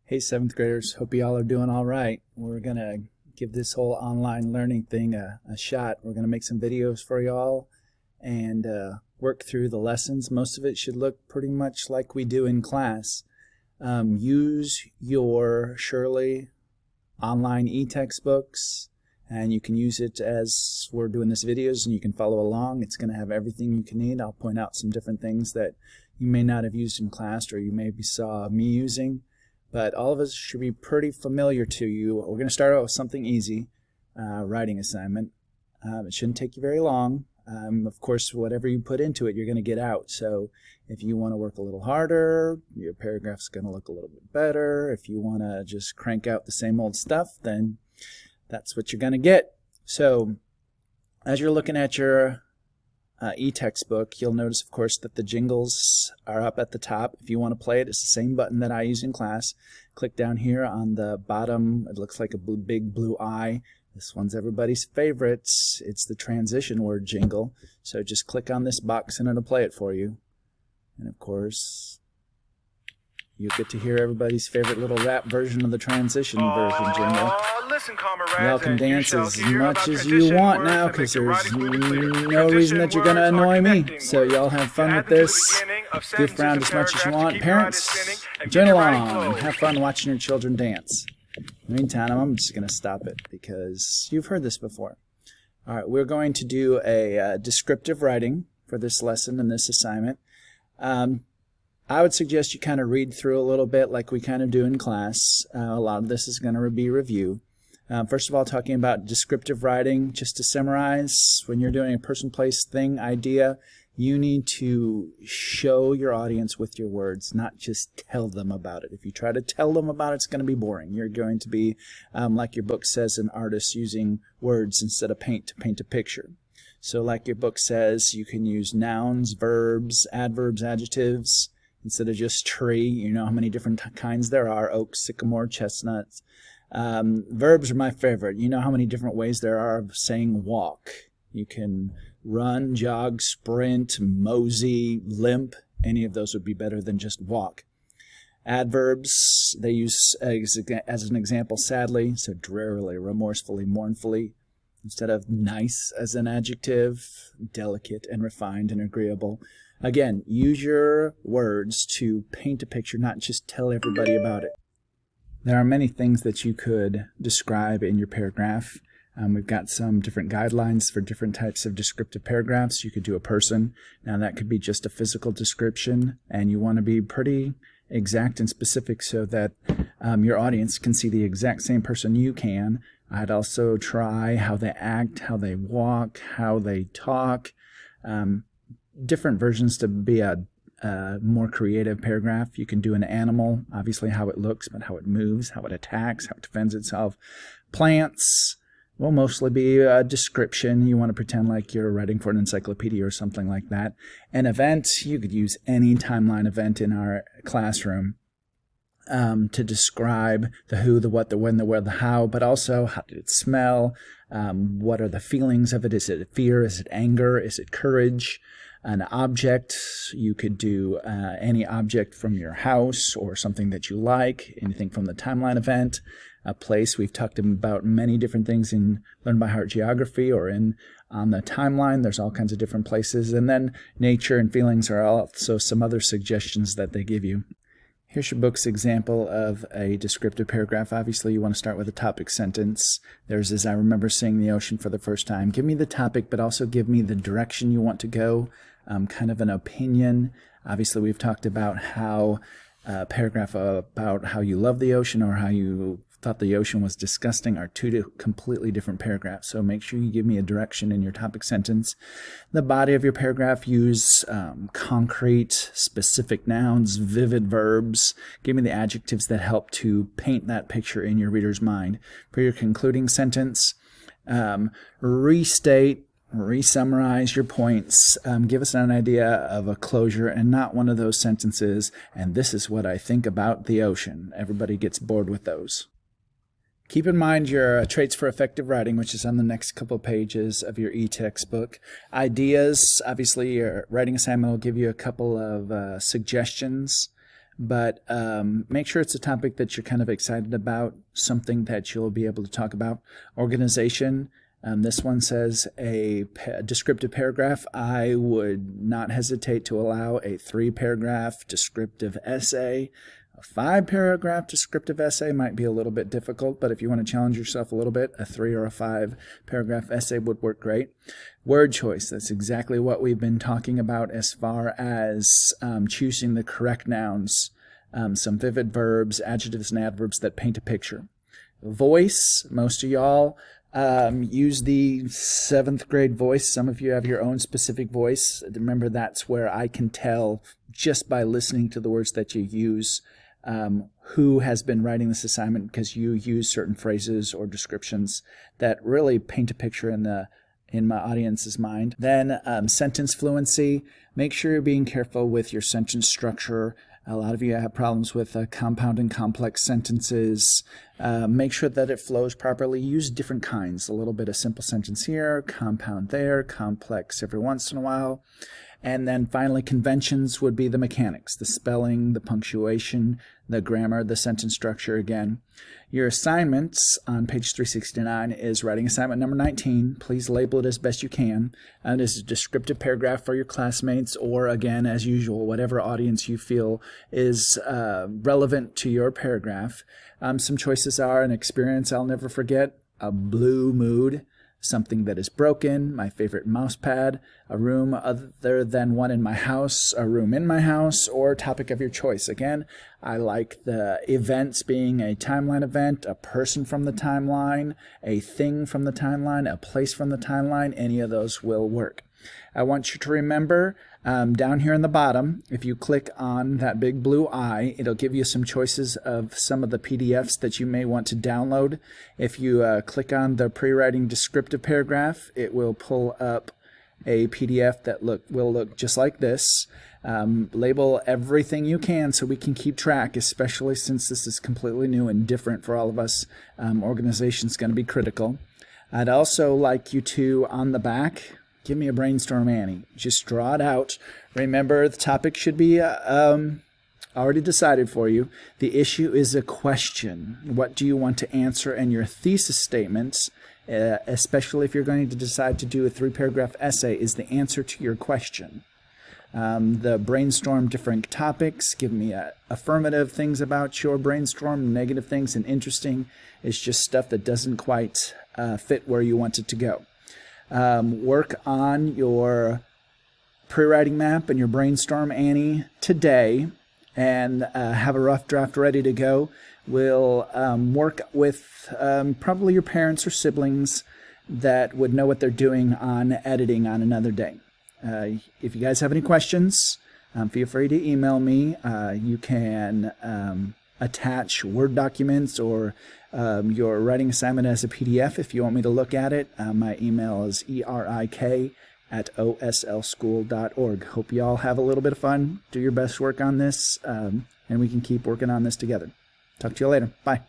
Hey, seventh graders, hope you all are doing all right. We're going to give this whole online learning thing a shot. We're going to make some videos for y'all and work through the lessons. Most of it should look pretty much like we do in class. Use your Shirley online e-textbooks, and you can use it as we're doing this videos and you can follow along. It's going to have everything you can need. I'll point out some different things that you may not have used in class or you maybe saw me using. But all of us should be pretty familiar to you. We're going to start out with something easy, writing assignment. It shouldn't take you very long. Of course, whatever you put into it, you're going to get out. So if you want to work a little harder, your paragraph's going to look a little bit better. If you want to just crank out the same old stuff, then that's what you're going to get. So as you're looking at your e-textbook, you'll notice, of course, that the jingles are up at the top. If you want to play it, it's the same button that I use in class. Click down here on the bottom. It looks like a big blue eye. This one's everybody's favorite. It's the transition word jingle. So just click on this box and it'll play it for you. And of course, you get to hear everybody's favorite little rap version of the transition version jingle. Listen, Y'all can dance as much as you want now because there's no reason that you're going to annoy me. So y'all have fun with this. Goof around as much as you want. Parents, join along. Have fun watching your children dance. In the meantime, I'm just going to stop it because you've heard this before. All right, we're going to do a descriptive writing for this lesson and this assignment. I would suggest you kind of read through a little bit like we kind of do in class. A lot of this is going to be review. First of all, talking about descriptive writing, just to summarize, when you're doing a person, place, thing, idea, you need to show your audience with your words, not just tell them about it. If you try to tell them about it, it's going to be boring. You're going to be, like your book says, an artist using words instead of paint to paint a picture. So like your book says, you can use nouns, verbs, adverbs, adjectives, instead of just tree. You know how many different kinds there are: oak, sycamore, chestnuts. Verbs are my favorite. You know how many different ways there are of saying walk. You can run, jog, sprint, mosey, limp. Any of those would be better than just walk. Adverbs, they use as an example, sadly, so drearily, remorsefully, mournfully. Instead of nice as an adjective, delicate and refined and agreeable. Again, use your words to paint a picture, not just tell everybody about it. There are many things that you could describe in your paragraph. We've got some different guidelines for different types of descriptive paragraphs. You could do a person. Now that could be just a physical description, and you want to be pretty exact and specific so that your audience can see the exact same person you can. I'd also try how they act, how they walk, how they talk. Different versions to be a more creative paragraph. You can do an animal, obviously how it looks, but how it moves, how it attacks, how it defends itself. Plants will mostly be a description. You want to pretend like you're writing for an encyclopedia or something like that. An event, you could use any timeline event in our classroom to describe the who, the what, the when, the where, the how, but also how did it smell? What are the feelings of it? Is it fear? Is it anger? Is it courage? An object, you could do any object from your house or something that you like, anything from the timeline event. A place, we've talked about many different things in Learn by Heart Geography or on the timeline. There's all kinds of different places. And then nature and feelings are also some other suggestions that they give you. Here's your book's example of a descriptive paragraph. Obviously, you want to start with a topic sentence. There's, as I remember seeing the ocean for the first time. Give me the topic, but also give me the direction you want to go, kind of an opinion. Obviously, we've talked about how a paragraph about how you love the ocean or how you thought the ocean was disgusting are two completely different paragraphs. So make sure you give me a direction in your topic sentence. The body of your paragraph, use concrete, specific nouns, vivid verbs. Give me the adjectives that help to paint that picture in your reader's mind. For your concluding sentence, restate, re-summarize your points. Give us an idea of a closure and not one of those sentences, and this is what I think about the ocean. Everybody gets bored with those. Keep in mind your traits for effective writing, which is on the next couple of pages of your e-textbook. Ideas, obviously your writing assignment will give you a couple of suggestions, but make sure it's a topic that you're kind of excited about, something that you'll be able to talk about. Organization. This one says a descriptive paragraph. I would not hesitate to allow a 3-paragraph descriptive essay. A 5-paragraph descriptive essay might be a little bit difficult, but if you want to challenge yourself a little bit, a 3 or a 5-paragraph essay would work great. Word choice. That's exactly what we've been talking about as far as choosing the correct nouns, some vivid verbs, adjectives, and adverbs that paint a picture. Voice. Most of y'all use the 7th grade voice. Some of you have your own specific voice. Remember, that's where I can tell just by listening to the words that you use who has been writing this assignment, because you use certain phrases or descriptions that really paint a picture in my audience's mind. Then sentence fluency. Make sure you're being careful with your sentence structure. A lot of you have problems with compound and complex sentences. Make sure that it flows properly. Use different kinds. A little bit of simple sentence here, compound there, complex every once in a while. And then finally, conventions would be the mechanics, the spelling, the punctuation, the grammar, the sentence structure again. Your assignments on page 369 is writing assignment number 19. Please label it as best you can. And it is a descriptive paragraph for your classmates, or again, as usual, whatever audience you feel is relevant to your paragraph. Some choices are: an experience I'll never forget, a blue mood, something that is broken, my favorite mouse pad, a room other than one in my house, a room in my house, or topic of your choice. Again, I like the events being a timeline event, a person from the timeline, a thing from the timeline, a place from the timeline. Any of those will work. I want you to remember down here in the bottom, if you click on that big blue eye, it'll give you some choices of some of the PDFs that you may want to download. If you click on the pre-writing descriptive paragraph, it will pull up a PDF that will look just like this. Label everything you can so we can keep track, especially since this is completely new and different for all of us. Organization is going to be critical. I'd also like you to, on the back, give me a brainstorm, Annie. Just draw it out. Remember, the topic should be already decided for you. The issue is a question. What do you want to answer? And your thesis statements, especially if you're going to decide to do a 3-paragraph essay, is the answer to your question. The brainstorm different topics. Give me affirmative things about your brainstorm, negative things, and interesting is just stuff that doesn't quite fit where you want it to go. Work on your pre-writing map and your brainstorm, Annie, today, and have a rough draft ready to go. We'll work with probably your parents or siblings that would know what they're doing on editing on another day. If you guys have any questions, feel free to email me. You can attach Word documents or your writing assignment as a PDF if you want me to look at it. My email is erik@oslschool.org. Hope you all have a little bit of fun. Do your best work on this, and we can keep working on this together. Talk to you later. Bye.